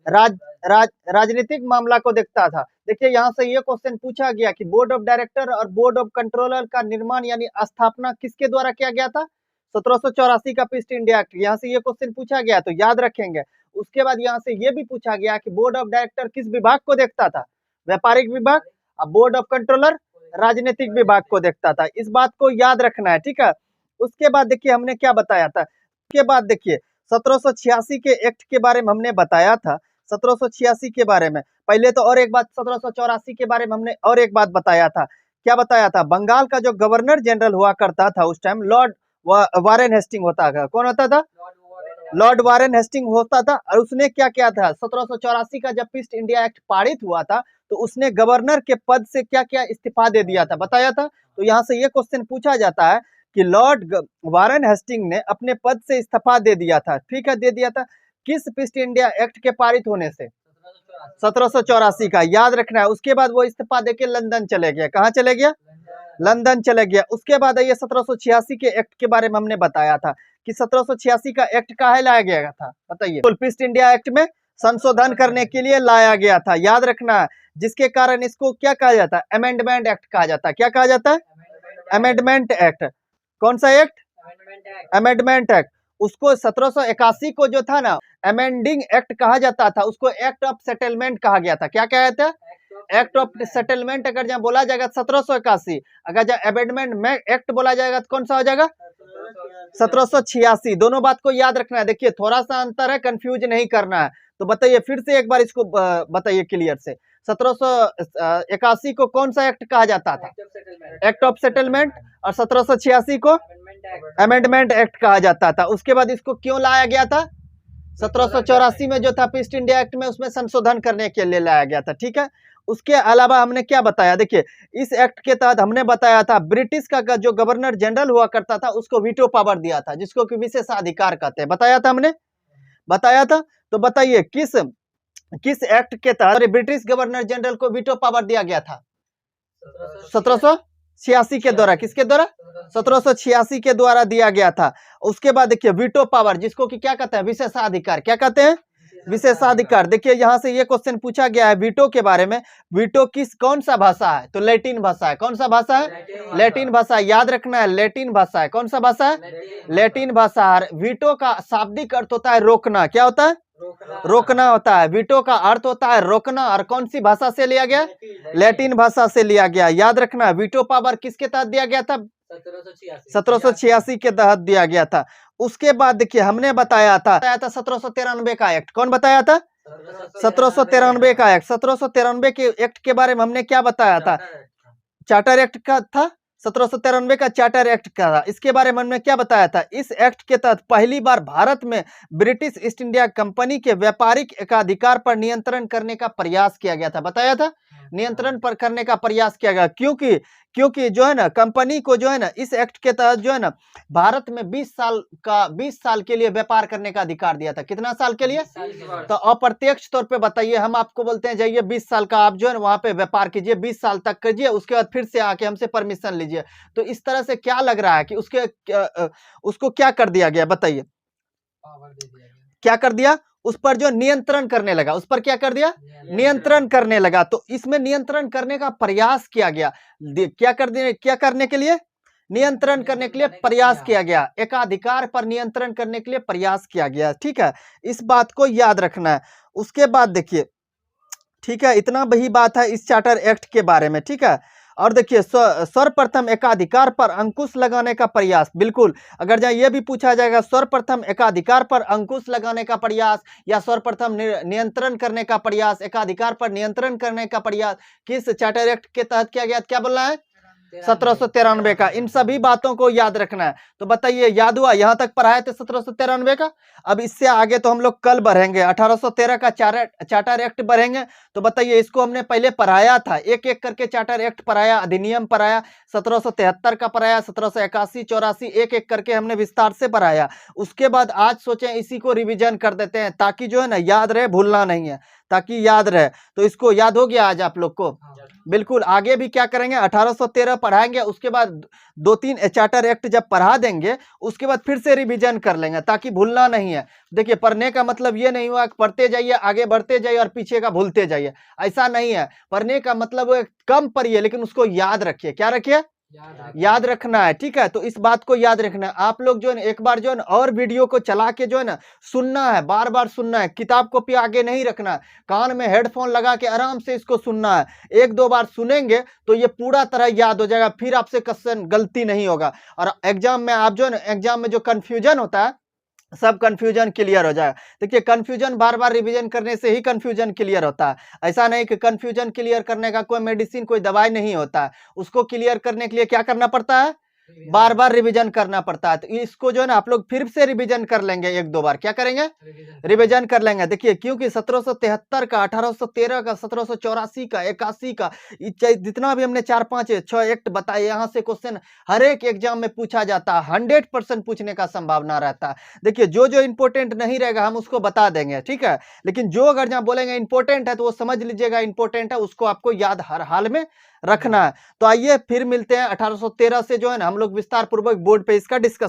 राजनीतिक मामला को देखता था। देखिए, यहाँ से ये क्वेश्चन पूछा गया कि बोर्ड ऑफ डायरेक्टर और बोर्ड ऑफ कंट्रोलर का निर्माण यानी स्थापना किसके द्वारा किया गया था? 1784 का पीस्ट इंडिया एक्ट। यहाँ से ये क्वेश्चन पूछा गया, तो याद रखेंगे। उसके बाद यहाँ से ये भी पूछा गया कि बोर्ड ऑफ डायरेक्टर किस विभाग को देखता था? व्यापारिक विभाग। और बोर्ड ऑफ कंट्रोलर राजनीतिक विभाग को देखता था। इस बात को याद रखना है। ठीक है। उसके बाद देखिए, हमने क्या बताया था? उसके बाद देखिए, 1786 के एक्ट के बारे में हमने बताया था। 1786 के बारे में पहले तो और एक बात, 1784 के बारे में हमने और एक बात बताया था। क्या बताया था? बंगाल का जो गवर्नर जनरल हुआ करता था उस टाइम, लॉर्ड वारेन हेस्टिंग होता था। कौन होता था? लॉर्ड वारेन हेस्टिंग होता था। और उसने क्या किया था? 1784 का जब पीस्ट इंडिया एक्ट पारित हुआ था, तो उसने गवर्नर के पद से क्या क्या इस्तीफा दे दिया था, बताया था। तो यहाँ से ये क्वेश्चन पूछा जाता है कि लॉर्ड वारेन हेस्टिंग ने अपने पद से इस्तीफा दे दिया था। ठीक है, दे दिया था। किस पीस्ट इंडिया एक्ट के पारित होने से? 1784 का। याद रखना है। उसके बाद वो इस्तीफा देके लंदन चले गया। कहाँ चले गया? लंदन चले गया। उसके बाद ये 1786 के एक्ट के बारे में हमने बताया था कि 1786 का एक्ट काहे लाया गया था, बताइए? पीस्ट इंडिया एक्ट में संशोधन करने के लिए लाया गया था। याद रखना है, जिसके कारण इसको क्या कहा जाता है? अमेंडमेंट एक्ट कहा जाता है। क्या कहा जाता है? Amendment act. कौन सा एक्ट? Amendment act. उसको 1781 को जो था ना, अमेंडिंग एक्ट कहा जाता था, उसको एक्ट ऑफ सेटलमेंट कहा गया था। क्या कहा जाता है? Act of settlement. अगर जहाँ बोला जाएगा 1781, अगर जहाँ अमेंडमेंट एक्ट बोला जाएगा तो कौन सा हो जाएगा? 1786। दोनों बात को याद रखना है। देखिए, थोड़ा सा अंतर है, कंफ्यूज नहीं करना है। तो बताइए फिर से एक बार इसको बताइए क्लियर से। 1781 को कौन सा एक्ट कहा जाता था? Act of settlement. और 1786 को अमेंडमेंट एक्ट कहा जाता था। उसके बाद इसको क्यों लाया गया था? 1784 में जो था पीस्ट इंडिया एक्ट में, उसमें संशोधन करने के लिए लाया गया था। ठीक है। उसके अलावा हमने क्या बताया? देखिए, इस एक्ट के तहत हमने बताया था ब्रिटिश का जो गवर्नर जनरल हुआ करता था, उसको वीटो पावर दिया था, जिसको कि विशेषाधिकार कहते हैं। बताया था हमने, बताया था। तो बताइए, किस एक्ट के तहत ब्रिटिश गवर्नर जनरल को वीटो पावर दिया गया था? 1786 के द्वारा। किसके द्वारा? 1786 के द्वारा दिया गया था। उसके बाद देखिए, वीटो पावर, जिसको कि क्या कहते हैं? विशेषाधिकार। क्या कहते हैं? विशेषाधिकार। देखिए, यहां से ये क्वेश्चन पूछा गया है वीटो के बारे में। वीटो कौन सा भाषा है? तो लैटिन भाषा है। कौन सा भाषा है? लैटिन भाषा। याद रखना है, लैटिन भाषा है। कौन सा भाषा है? लैटिन भाषा है। वीटो का शाब्दिक अर्थ होता है रोकना। क्या होता है? रोकना होता है। वीटो का अर्थ होता है रोकना, और कौन सी भाषा से लिया गया? लैटिन भाषा से लिया गया। याद रखना, वीटो पावर किसके तहत दिया गया था? 1786 के तहत दिया गया था। उसके बाद देखिए हमने बताया था 1793 का एक्ट। कौन बताया था? 1793 का एक्ट। 1793 के एक्ट के बारे में हमने क्या बताया था? चार्टर एक्ट का था। 1793 का चार्टर एक्ट का था। इसके बारे में हमने क्या बताया था? इस एक्ट के तहत पहली बार भारत में ब्रिटिश ईस्ट इंडिया कंपनी के व्यापारिक एकाधिकार पर नियंत्रण करने का प्रयास किया गया था। बताया था, नियंत्रण पर करने का प्रयास किया गया। क्योंकि जो है ना कंपनी को जो है ना इस एक्ट के तहत जो है ना भारत में 20 साल के लिए व्यापार करने का अधिकार दिया था। कितना साल के लिए? तो अप्रत्यक्ष तौर पे बताइए, हम आपको बोलते हैं जाइए 20 साल का आप जो है ना वहां पे व्यापार कीजिए, 20 साल तक कीजिए, उसके बाद फिर से आके हमसे परमिशन लीजिए। तो इस तरह से क्या लग रहा है कि उसको क्या कर दिया गया? बताइए क्या कर दिया? उस पर जो नियंत्रण करने लगा। उस पर क्या कर दिया? नियंत्रण करने लगा। तो इसमें नियंत्रण करने का प्रयास किया गया। क्या करने के लिए? नियंत्रण करने के लिए प्रयास किया गया। एकाधिकार पर नियंत्रण करने के लिए प्रयास किया गया। ठीक है, इस बात को याद रखना है। उसके बाद देखिए, ठीक है, इतना वही बात है इस चार्टर एक्ट के बारे में। ठीक है, और देखिए सर्वप्रथम एकाधिकार पर अंकुश लगाने का प्रयास। बिल्कुल, अगर जहाँ ये भी पूछा जाएगा सर्वप्रथम एकाधिकार पर अंकुश लगाने का प्रयास या सर्वप्रथम नियंत्रण करने का प्रयास, एकाधिकार पर नियंत्रण करने का प्रयास किस चार्टर एक्ट के तहत किया गया? क्या बोलना है? 1793 का। इन सभी बातों को याद रखना है। तो बताइए, याद हुआ? यहां तक पढ़ाए थे 1793 का। अब इससे आगे तो हम लोग कल बढ़ेंगे, 1813 का चार्टर एक्ट बढ़ेंगे। तो बताइए, इसको हमने पहले पढ़ाया था, एक एक करके चार्टर एक्ट पढ़ाया, अधिनियम पढ़ाया, 1773 का पढ़ाया, 1781, 84, एक एक करके हमने विस्तार से पढ़ाया। उसके बाद आज सोचे इसी को रिविजन कर देते हैं ताकि जो है ना याद रहे, भूलना नहीं है, ताकि याद रहे। तो इसको याद हो गया आज आप लोग को? बिल्कुल, आगे भी क्या करेंगे? 1813 पढ़ाएंगे, उसके बाद 2-3 चार्टर एक्ट जब पढ़ा देंगे उसके बाद फिर से रिवीजन कर लेंगे ताकि भूलना नहीं है। देखिए, पढ़ने का मतलब ये नहीं हुआ कि पढ़ते जाइए, आगे बढ़ते जाइए और पीछे का भूलते जाइए, ऐसा नहीं है। पढ़ने का मतलब कम पढ़िए लेकिन उसको याद रखिए। क्या रखिए? याद रखना है। ठीक है, तो इस बात को याद रखना है। आप लोग जो है एक बार जो है और वीडियो को चला के जो है ना सुनना है, बार बार सुनना है। किताब कॉपी आगे नहीं रखना है, कान में हेडफोन लगा के आराम से इसको सुनना है। 1-2 बार सुनेंगे तो ये पूरा तरह याद हो जाएगा, फिर आपसे क्वेश्चन गलती नहीं होगा। और एग्जाम में आप जो है ना, एग्जाम में जो कंफ्यूजन होता है सब कंफ्यूजन क्लियर हो जाएगा। देखिए, कंफ्यूजन बार बार रिवीजन करने से ही कंफ्यूजन क्लियर होता है। ऐसा नहीं कि कंफ्यूजन क्लियर करने का कोई मेडिसिन, कोई दवाई नहीं होता है। उसको क्लियर करने के लिए क्या करना पड़ता है? बार बार रिवीजन करना पड़ता है। तो इसको जो है ना आप लोग फिर से रिवीजन कर लेंगे, 1-2 बार क्या करेंगे? रिवीजन कर लेंगे। देखिए, क्योंकि 1773 का, 1813 का, 1784 का, 81 का, जितना भी हमने 4-5-6 एक्ट बताए, यहाँ से क्वेश्चन हर एक एग्जाम में पूछा जाता है, 100% पूछने का संभावना रहता है। देखिए, जो जो इंपॉर्टेंट नहीं रहेगा हम उसको बता देंगे, ठीक है, लेकिन जो अगर जहाँ बोलेंगे इंपॉर्टेंट है तो वो समझ लीजिएगा इंपॉर्टेंट है, उसको आपको याद हर हाल में रखना है। तो आइए फिर मिलते हैं 1813 से जो है ना हम लोग विस्तार पूर्वक बोर्ड पे इसका डिस्कशन